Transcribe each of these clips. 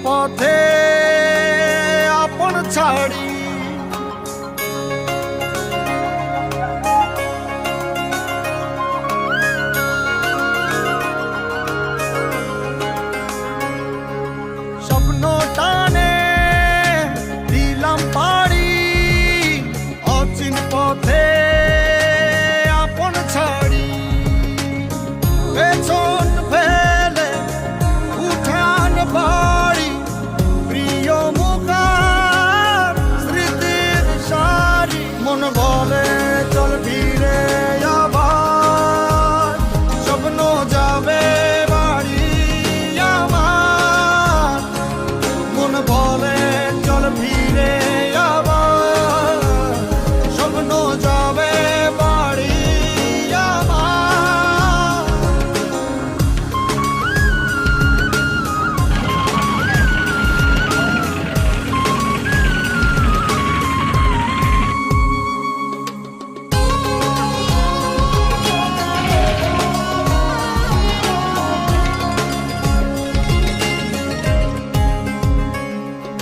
পথে আপন ছাড়ি স্বপ্ন টানে দিলাম পাড়ি অচিন পথে আপন ছাড়ি পেছন ফেলে উঠান বাড়ি প্রিয় মুখার স্মৃতির সারি মন বলে চল ফিরে আবার স্বপ্ন যাবে বাড়ি আমার মন বলে চল ফিরে আবার স্বপ্ন যাবে বাড়ি আমার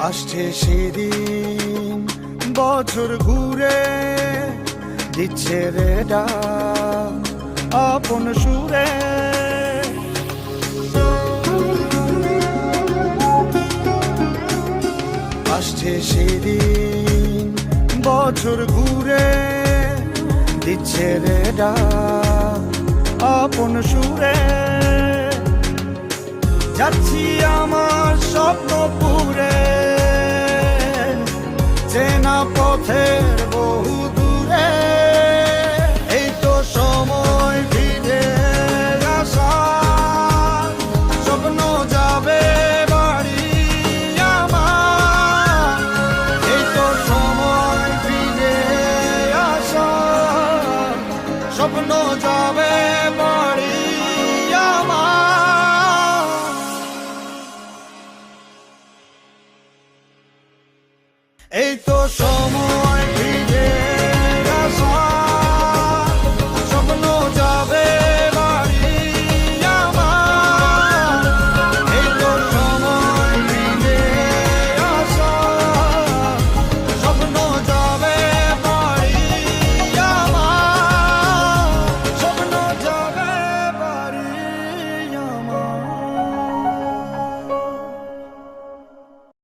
আসছে সেদিন বছর ঘুরে দিচ্ছে রে ডাক আপন সুরে আসছে সেদিন বছর ঘুরে দিচ্ছে রে ডাক আপন সুরে যাচ্ছি আমার স্বপ্ন পুরে চেনা পথের বহু দূরে এই তো সময় ফিরে আসা স্বপ্ন যাবে বাড়ি আমার এই তো সময় ফিরে আসা স্বপ্ন যাবে বাড়ি আমার এই তো সময়